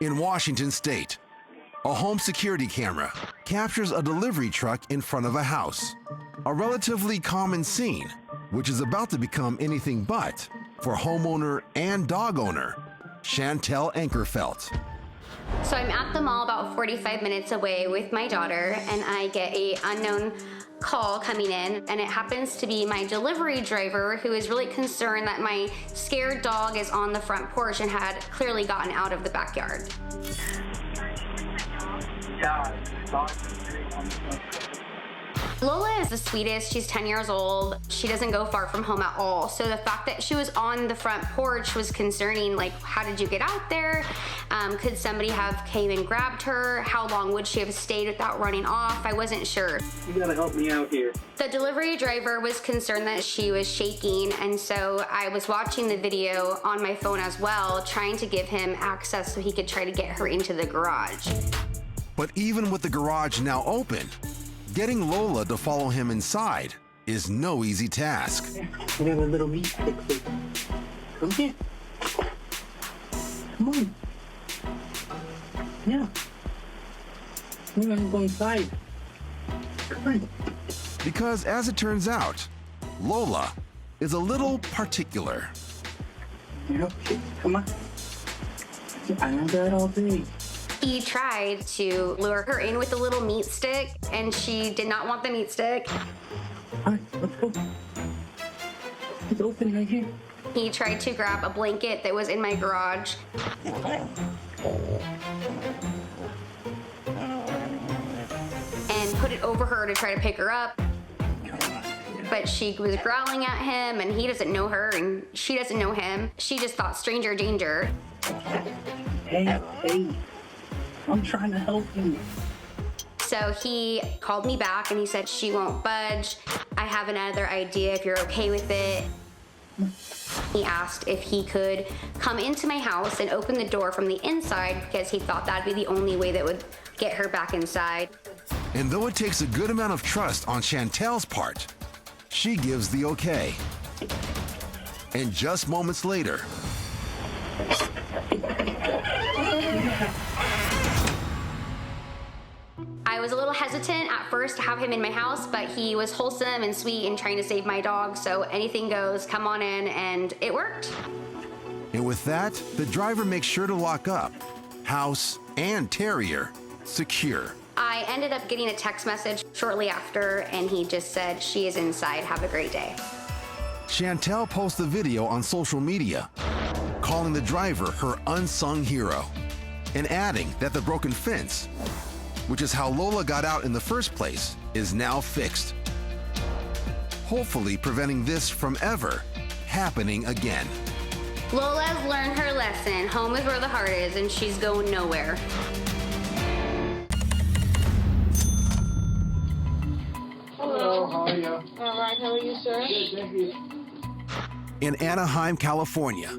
In Washington State, a home security camera captures a delivery truck in front of a house. A relatively common scene, which is about to become anything but for homeowner and dog owner, Chantel Ankerfelt. So I'm at the mall about 45 minutes away with my daughter, and I get an unknown call coming in, and it happens to be my delivery driver who is really concerned that my scared dog is on the front porch and had clearly gotten out of the backyard. Lola is the sweetest. She's 10 years old. She doesn't go far from home at all. So the fact that she was on the front porch was concerning. Like, how did you get out there? Could somebody have came and grabbed her? How long would she have stayed without running off? I wasn't sure. You gotta help me out here. The delivery driver was concerned that she was shaking, and so I was watching the video on my phone as well, trying to give him access so he could try to get her into the garage. But even with the garage now open, getting Lola to follow him inside is no easy task. I got a little meat stick for you. Come here. Come on. Yeah. We're gonna go inside. Come on. Because as it turns out, Lola is a little particular. You're okay. Come on. I know that all day. He tried to lure her in with a little meat stick, and she did not want the meat stick. All right, let's go. It's open right here. He tried to grab a blanket that was in my garage. And put it over her to try to pick her up. But she was growling at him, and he doesn't know her, and she doesn't know him. She just thought stranger danger. Hey, I'm trying to help you. So he called me back and he said, she won't budge. I have another idea if you're okay with it. He asked if he could come into my house and open the door from the inside because he thought that'd be the only way that would get her back inside. And though it takes a good amount of trust on Chantel's part, she gives the okay. And just moments later, I was a little hesitant at first to have him in my house, but he was wholesome and sweet and trying to save my dog, so anything goes, come on in, and it worked. And with that, the driver makes sure to lock up house and terrier secure. I ended up getting a text message shortly after, and he just said, she is inside, have a great day. Chantel posts the video on social media, calling the driver her unsung hero, and adding that the broken fence, which is how Lola got out in the first place, is now fixed, hopefully preventing this from ever happening again. Lola's learned her lesson. Home is where the heart is, and she's going nowhere. Hello, how are you? All right, how are you, sir? Good, thank you. In Anaheim, California,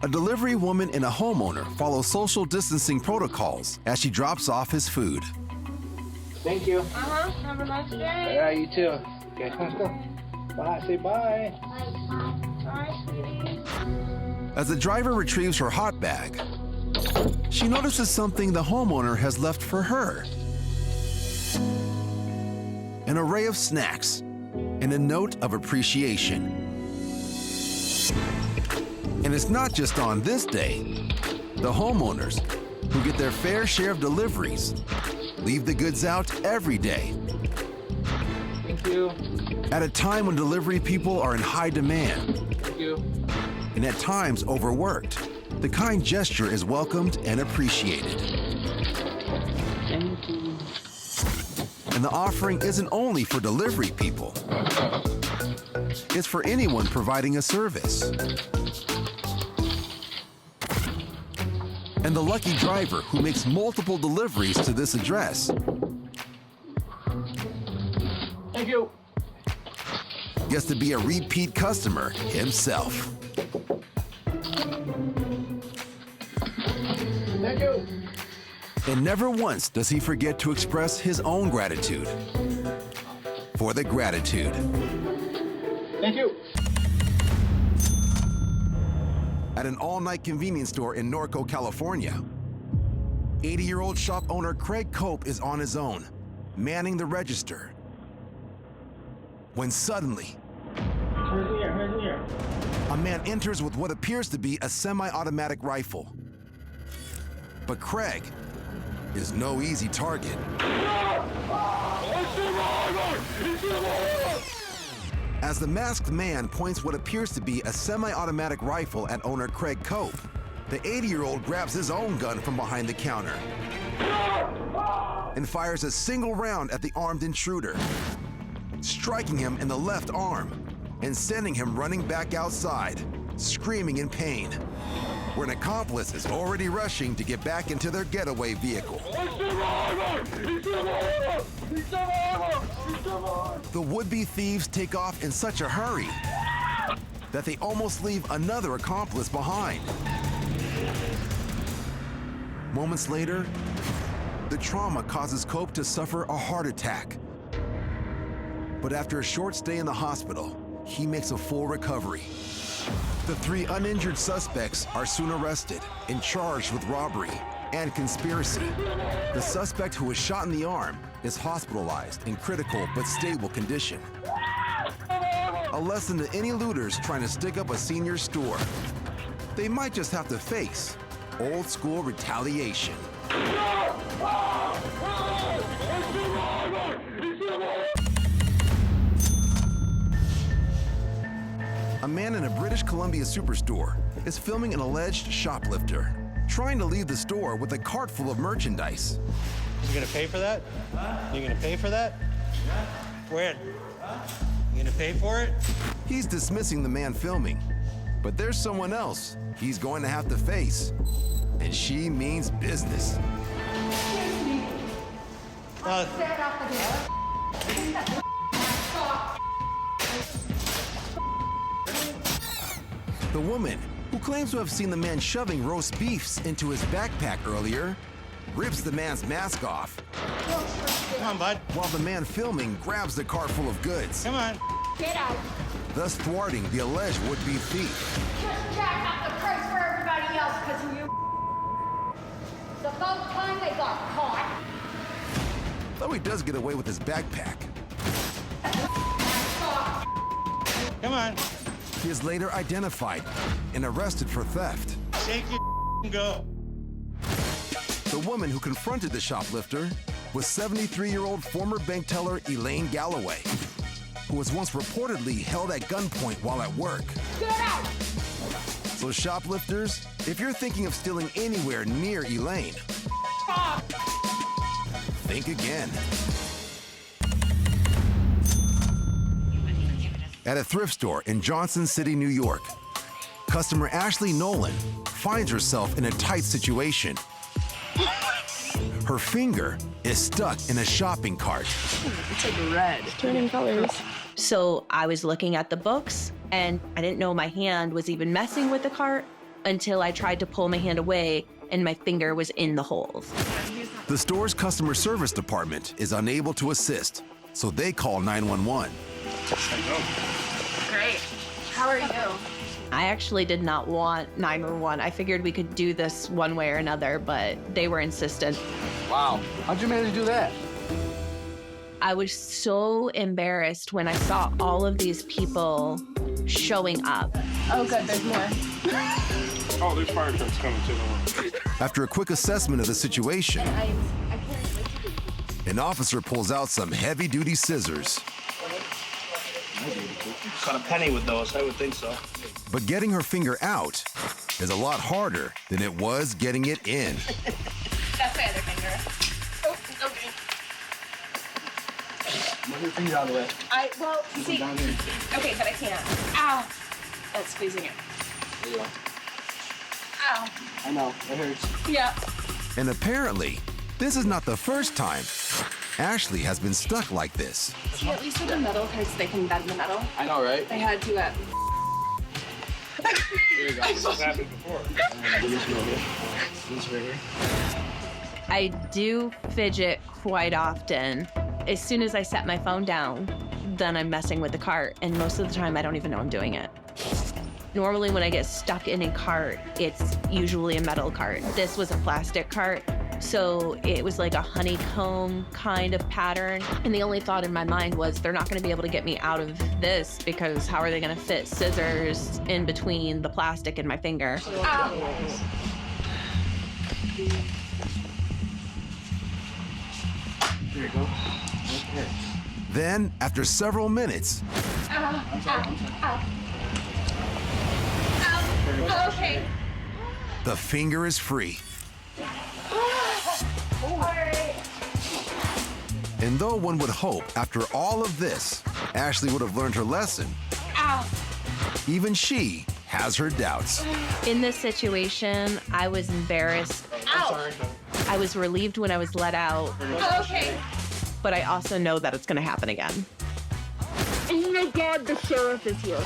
a delivery woman and a homeowner follow social distancing protocols as she drops off his food. Thank you. Have a nice day. Yeah, you too. Okay, let's go. Bye, say bye. Bye, sweetie. As the driver retrieves her hot bag, she notices something the homeowner has left for her. An array of snacks and a note of appreciation. And it's not just on this day. The homeowners, who get their fair share of deliveries, leave the goods out every day. Thank you. At a time when delivery people are in high demand, Thank you. and at times overworked, the kind gesture is welcomed and appreciated. Thank you. And the offering isn't only for delivery people. It's for anyone providing a service. And the lucky driver who makes multiple deliveries to this address Thank you. gets to be a repeat customer himself. Thank you. And never once does he forget to express his own gratitude for the gratitude. Thank you. At an all-night convenience store in Norco, California, 80-year-old shop owner Craig Cope is on his own, manning the register. When suddenly, a man enters with what appears to be a semi-automatic rifle. But Craig is no easy target. As the masked man points what appears to be a semi-automatic rifle at owner Craig Cope, the 80-year-old grabs his own gun from behind the counter and fires a single round at the armed intruder, striking him in the left arm and sending him running back outside, screaming in pain, where an accomplice is already rushing to get back into their getaway vehicle. The would-be thieves take off in such a hurry that they almost leave another accomplice behind. Moments later, the trauma causes Cope to suffer a heart attack. But after a short stay in the hospital, he makes a full recovery. The 3 uninjured suspects are soon arrested and charged with robbery and conspiracy. The suspect who was shot in the arm is hospitalized in critical but stable condition. A lesson to any looters trying to stick up a senior store. They might just have to face old school retaliation. A man in a British Columbia superstore is filming an alleged shoplifter, trying to leave the store with a cart full of merchandise. You gonna pay for that? You gonna pay for that? When? You gonna pay for it? He's dismissing the man filming, but there's someone else he's going to have to face, and she means business. The woman, who claims to have seen the man shoving roast beefs into his backpack earlier, rips the man's mask off. Come on, bud. While the man filming grabs the cart full of goods, Come on. Get out. thus thwarting the alleged would-be thief. Just jack up the price for everybody else because of you. It's about time they got caught. Though he does get away with his backpack. Come on. He is later identified and arrested for theft. Take your and go. The woman who confronted the shoplifter was 73-year-old former bank teller Elaine Galloway, who was once reportedly held at gunpoint while at work. Get out. So shoplifters, if you're thinking of stealing anywhere near Elaine, think again. At a thrift store in Johnson City, New York, customer Ashley Nolan finds herself in a tight situation. Her finger is stuck in a shopping cart. It's like red. Turning colors. So I was looking at the books, and I didn't know my hand was even messing with the cart until I tried to pull my hand away and my finger was in the holes. The store's customer service department is unable to assist, so they call 911. Great. How are you? I actually did not want 911. I figured we could do this one way or another, but they were insistent. Wow. How'd you manage to do that? I was so embarrassed when I saw all of these people showing up. Oh, good. There's more. Oh, there's fire trucks coming too. After a quick assessment of the situation, an officer pulls out some heavy-duty scissors. Got a penny with those, I would think so. But getting her finger out is a lot harder than it was getting it in. That's my other finger. Oh, okay. Move your finger out of the way. Well, see. Down here. Okay, but I can't. Ow. That's squeezing it. There you go. Ow. I know, it hurts. Yeah. And apparently, this is not the first time Ashley has been stuck like this. See, at least with the metal carts, they can bend the metal. I know, right? I had to Here you go. This has happened before. This right here. I do fidget quite often. As soon as I set my phone down, then I'm messing with the cart, and most of the time I don't even know I'm doing it. Normally when I get stuck in a cart, it's usually a metal cart. This was a plastic cart, So it was like a honeycomb kind of pattern. And the only thought in my mind was they're not gonna be able to get me out of this because how are they gonna fit scissors in between the plastic and my finger? There you go. Okay. Then, after several minutes, Okay. the finger is free. And though one would hope after all of this, Ashley would have learned her lesson, even she has her doubts. In this situation, I was embarrassed. I was relieved when I was let out. Okay. But I also know that it's gonna happen again. Oh my God, the sheriff is here.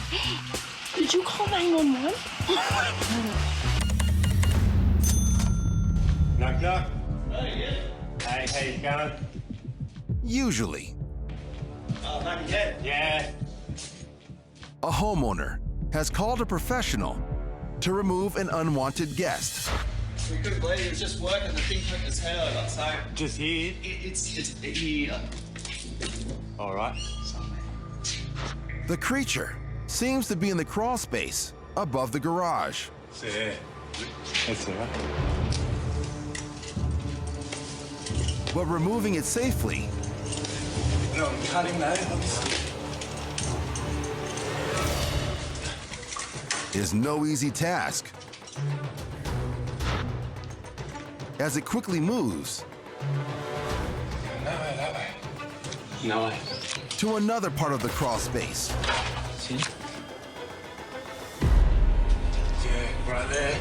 Did you call 911? Knock, knock. Hey, how you going? Usually, Oh, not yet. Yeah. a homeowner has called a professional to remove an unwanted guest. We couldn't believe it was just working. The thing took his head over. So Just here. it's here. All right. The creature seems to be in the crawl space above the garage. Yeah. That's all right. But removing it safely No, I'm cutting that. is no easy task. As it quickly moves No way. to another part of the crawl space. See? Yeah, right there.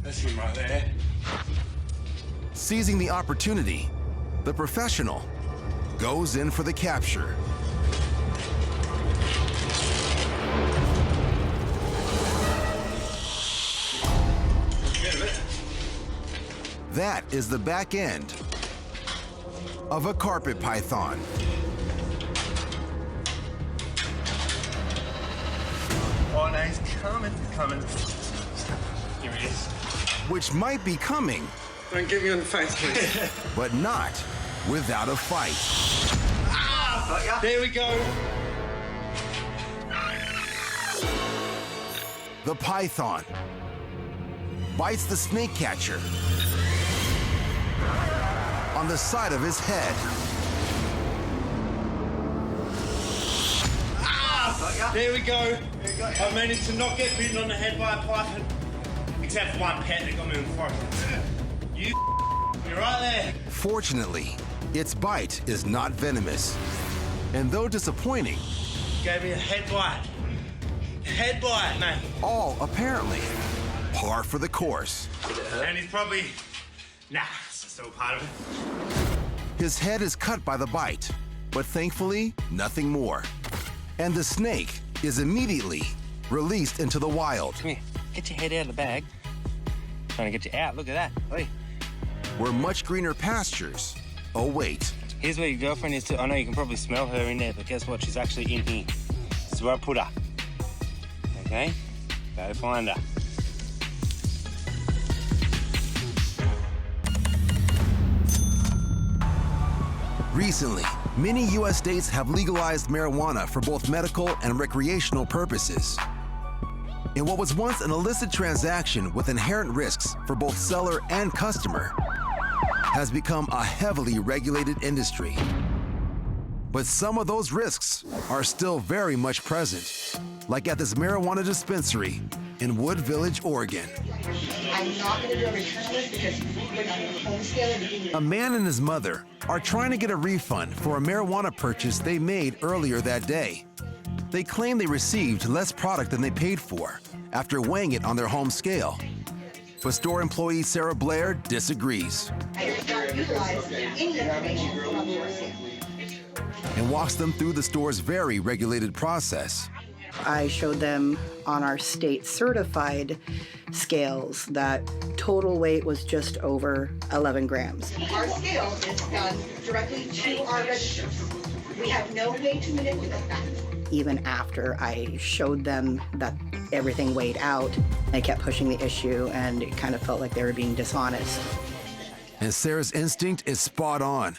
That's him right there. Seizing the opportunity, the professional goes in for the capture. That is the back end of a carpet python. Oh, no, he's coming. Coming. Here he is. Which might be coming, Don't get me on the face, please. but not without a fight. There we go. The python bites the snake catcher on the side of his head. There we go. I managed to not get bitten on the head by a python. Except for one pet that got me in the forest. You're right there. Fortunately, its bite is not venomous. And though disappointing, Gave me a head bite. Head bite, mate. all apparently par for the course. And he's probably... Nah, it's still part of it. His head is cut by the bite, but thankfully, nothing more. And the snake is immediately released into the wild, Come here. Get your head out of the bag. Trying to get you out. Look at that. Oi. where much greener pastures await. Here's where your girlfriend is too. I know you can probably smell her in there, but guess what? She's actually in here. This is where I put her. Okay? Go find her. Recently, many U.S. states have legalized marijuana for both medical and recreational purposes. In what was once an illicit transaction with inherent risks for both seller and customer, has become a heavily regulated industry. But some of those risks are still very much present, like at this marijuana dispensary in Wood Village, Oregon. I'm not going to do a return on this because we're not on the home scale and give you A man and his mother are trying to get a refund for a marijuana purchase they made earlier that day. They claim they received less product than they paid for after weighing it on their home scale. But store employee Sarah Blair disagrees I don't utilize any information from your scale. and walks them through the store's very regulated process. I showed them on our state certified scales that total weight was just over 11 grams. Our scale is done directly to our registers. We have no way to manipulate that. even after I showed them that everything weighed out. They kept pushing the issue, and it kind of felt like they were being dishonest. And Sarah's instinct is spot on.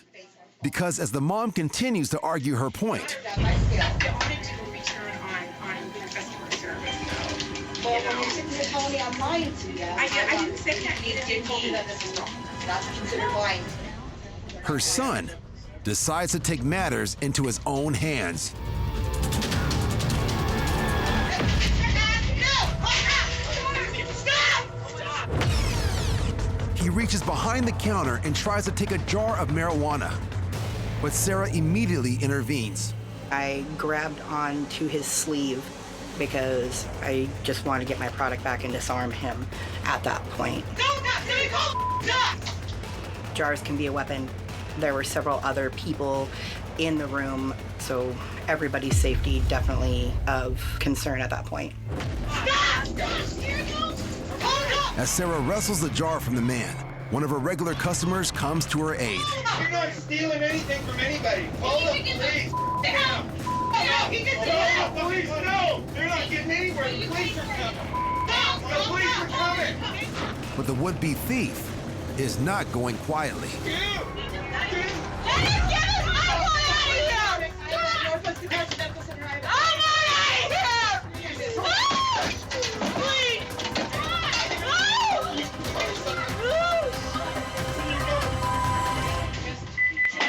Because as the mom continues to argue her point, The audit to return on your customer service. Well, when you're sitting here telling me I'm lying to you. I didn't say that. Neither did told you that this is wrong. That's considered lying. her son decides to take matters into his own hands. He reaches behind the counter and tries to take a jar of marijuana, but Sarah immediately intervenes. I grabbed onto his sleeve because I just wanted to get my product back and disarm him at that point. Jars can be a weapon. There were several other people in the room, so everybody's safety definitely of concern at that point. As Sarah wrestles the jar from the man, one of her regular customers comes to her aid. You're not stealing anything from anybody. Call the police. Call the police. No, they're not getting anywhere. The police are coming. The police are coming. But the would-be thief is not going quietly.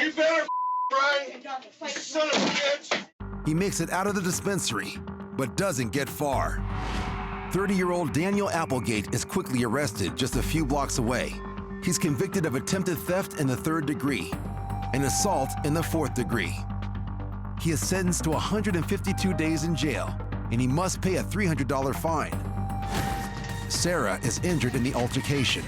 You better run, you son of a bitch. He makes it out of the dispensary, but doesn't get far. 30-year-old Daniel Applegate is quickly arrested just a few blocks away. He's convicted of attempted theft in the 3rd degree and assault in the 4th degree. He is sentenced to 152 days in jail, and he must pay a $300 fine. Sarah is injured in the altercation.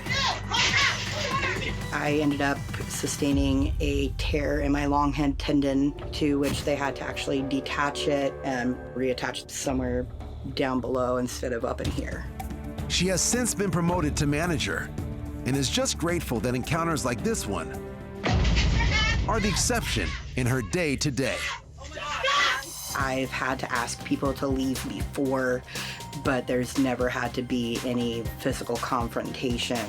I ended up sustaining a tear in my long head tendon, to which they had to actually detach it and reattach it somewhere down below instead of up in here. She has since been promoted to manager and is just grateful that encounters like this one are the exception in her day-to-day. I've had to ask people to leave before, but there's never had to be any physical confrontation.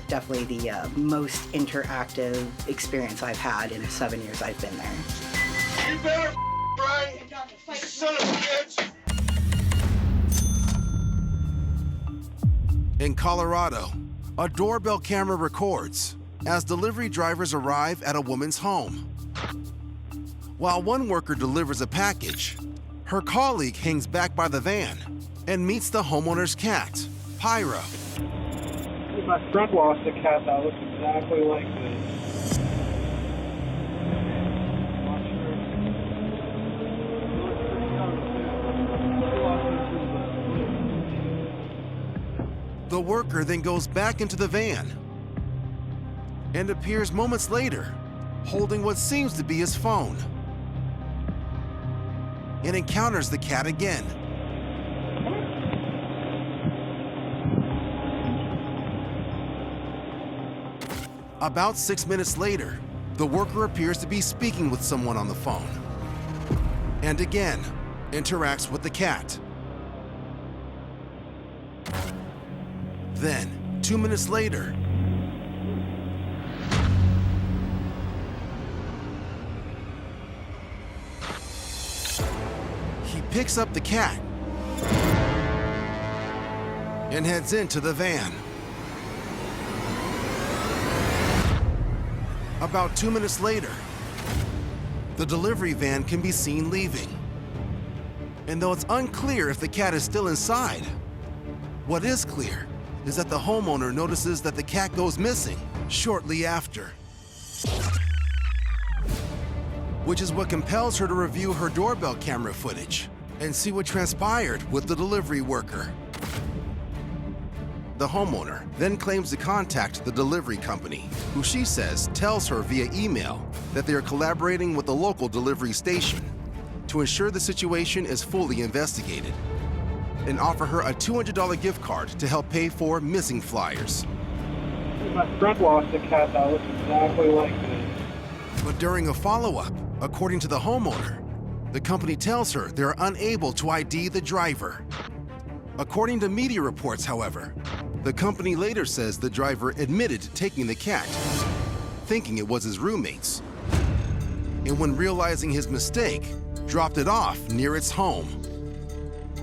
Definitely the most interactive experience I've had in the 7 years I've been there. You better run, you son of a bitch. In Colorado, a doorbell camera records as delivery drivers arrive at a woman's home. While one worker delivers a package, her colleague hangs back by the van and meets the homeowner's cat, Pyro. My friend lost a cat that looks exactly like this. The worker then goes back into the van and appears moments later holding what seems to be his phone and encounters the cat again. About 6 minutes later, the worker appears to be speaking with someone on the phone and again interacts with the cat. Then, 2 minutes later, he picks up the cat and heads into the van. About 2 minutes later, the delivery van can be seen leaving. And though it's unclear if the cat is still inside, what is clear is that the homeowner notices that the cat goes missing shortly after, which is what compels her to review her doorbell camera footage and see what transpired with the delivery worker. The homeowner then claims to contact the delivery company, who she says tells her via email that they are collaborating with the local delivery station to ensure the situation is fully investigated, and offer her a $200 gift card to help pay for missing flyers. My friend lost a cat that looks exactly like this. But during a follow-up, According to the homeowner, the company tells her they're unable to ID the driver. According to media reports, however, the company later says the driver admitted to taking the cat, thinking it was his roommate's, and when realizing his mistake, dropped it off near its home.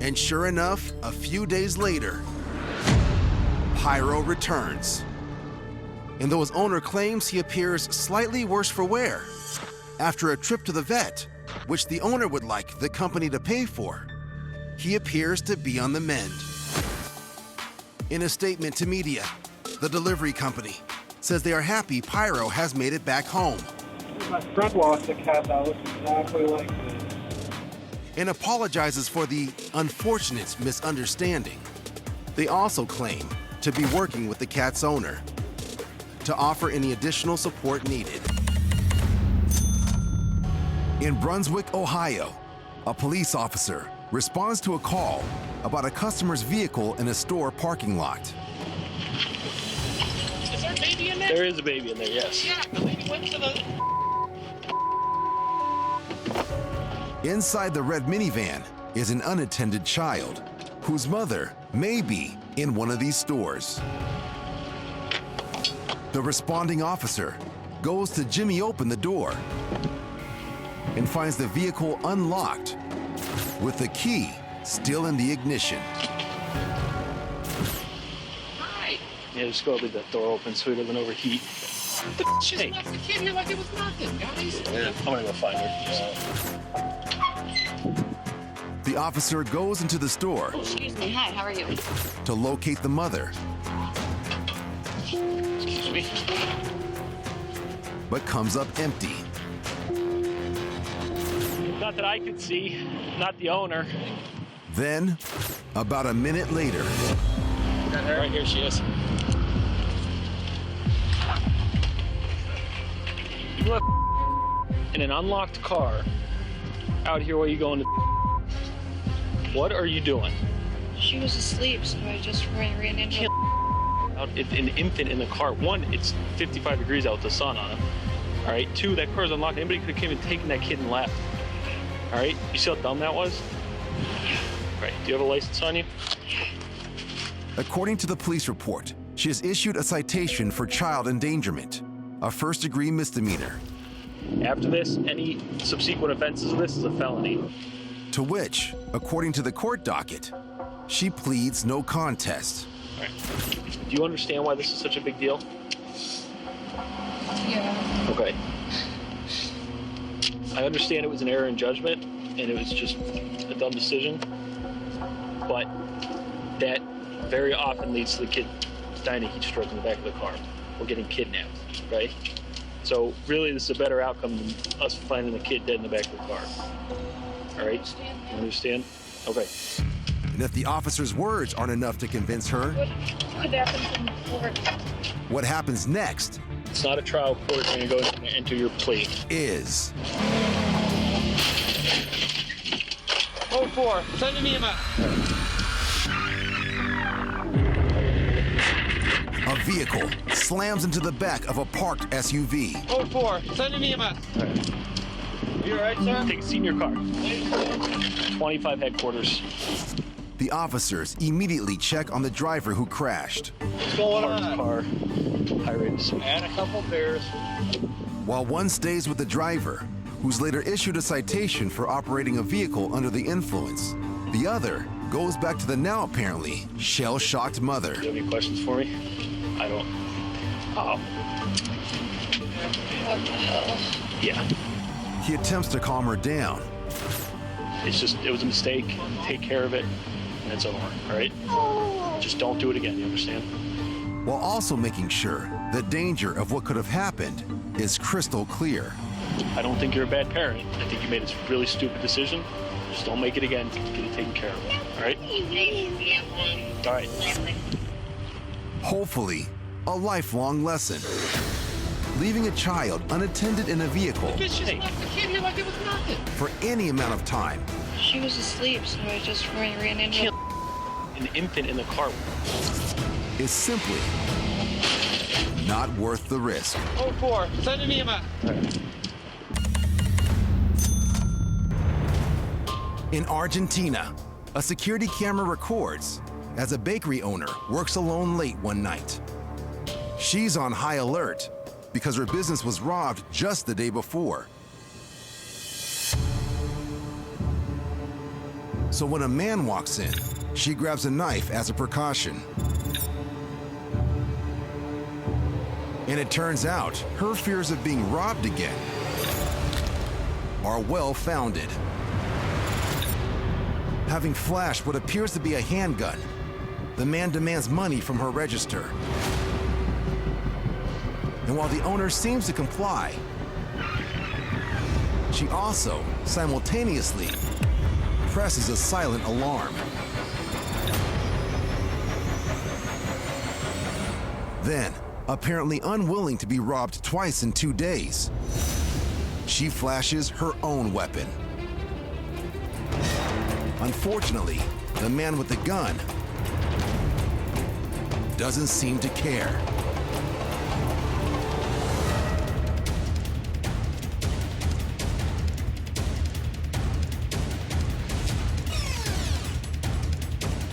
And sure enough, a few days later, Pyro returns. And though his owner claims he appears slightly worse for wear, after a trip to the vet, which the owner would like the company to pay for, he appears to be on the mend. In a statement to media, the delivery company says they are happy Pyro has made it back home. My friend lost a cat that looks exactly like this. And apologizes for the unfortunate misunderstanding. They also claim to be working with the cat's owner to offer any additional support needed. In Brunswick, Ohio, a police officer responds to a call about a customer's vehicle in a store parking lot. Is there a baby in there? There is a baby in there, yes. Yeah, the lady went to the... Inside the red minivan is an unattended child whose mother may be in one of these stores. The responding officer goes to jimmy open the door and finds the vehicle unlocked with the key still in the ignition. Hi. Yeah, just go leave that door open so he doesn't overheat. The just left the kid here like it was nothing, guys. Yeah, I'm gonna go find her. The officer goes into the store Excuse me. Hi, how are you? to locate the mother, Excuse me. but comes up empty. Not that I could see, not the owner. Then, about a minute later, Right here she is. You left in an unlocked car out here while you going to... What are you doing? She was asleep, so I just ran into her. An infant in the car. One, it's 55 degrees out with the sun on it. All right. Two, that car's unlocked. Anybody could have came and taken that kid and left. All right. You see how dumb that was? Right. Do you have a license on you? according to the police report, she is issued a citation for child endangerment, a first-degree misdemeanor. After this, any subsequent offenses of this is a felony. To which, according to the court docket, she pleads no contest. All right. Do you understand why this is such a big deal? Yeah. Okay. I understand it was an error in judgment, and it was just a dumb decision, but that very often leads to the kid dying of heat stroke in the back of the car or getting kidnapped, right? So really, this is a better outcome than us finding the kid dead in the back of the car. All right? You understand? Okay. And if the officer's words aren't enough to convince her, What happens in court? what happens next It's not a trial court. You're going to enter your plea. is 04, send me a map. a vehicle slams into the back of a parked SUV. 04, send me a map. You all right, sir? Take a seat in your car. 25 headquarters. The officers immediately check on the driver who crashed. What's going on? Car. High rates. And a couple beers. While one stays with the driver, who's later issued a citation for operating a vehicle under the influence, the other goes back to the now apparently shell-shocked mother. Do you have any questions for me? I don't. Oh. What the hell? Yeah. He attempts to calm her down, It's just, it was a mistake. Take care of it, and it's over, all right? Just don't do it again, you understand? while also making sure the danger of what could have happened is crystal clear. I don't think you're a bad parent. I think you made a really stupid decision. Just don't make it again. Get it taken care of, all right? All right. Hopefully, a lifelong lesson. Leaving a child unattended in a vehicle Bitch just left the kid here like it was nothing. for any amount of time She was asleep, so I just ran into her. An infant in the car. is simply not worth the risk. 04, send me a map. In Argentina, a security camera records as a bakery owner works alone late one night. She's on high alert because her business was robbed just the day before. So when a man walks in, she grabs a knife as a precaution. And it turns out her fears of being robbed again are well-founded. Having flashed what appears to be a handgun, the man demands money from her register. And while the owner seems to comply, she also simultaneously presses a silent alarm. Then, apparently unwilling to be robbed twice in 2 days, she flashes her own weapon. Unfortunately, the man with the gun doesn't seem to care.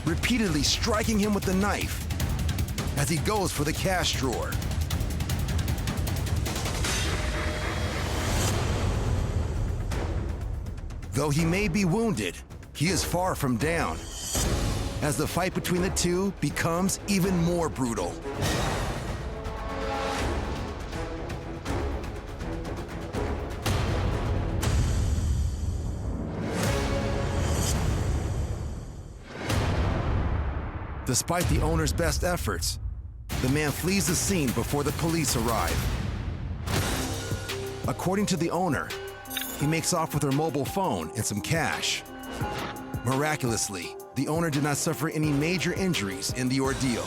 Repeatedly striking him with the knife as he goes for the cash drawer. Though he may be wounded, he is far from down, as the fight between the two becomes even more brutal. Despite the owner's best efforts, the man flees the scene before the police arrive. According to the owner, he makes off with her mobile phone and some cash. Miraculously, the owner did not suffer any major injuries in the ordeal.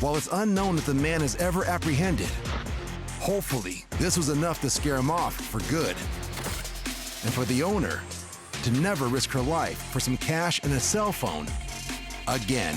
While it's unknown if the man is ever apprehended, hopefully this was enough to scare him off for good. And for the owner to never risk her life for some cash and a cell phone again.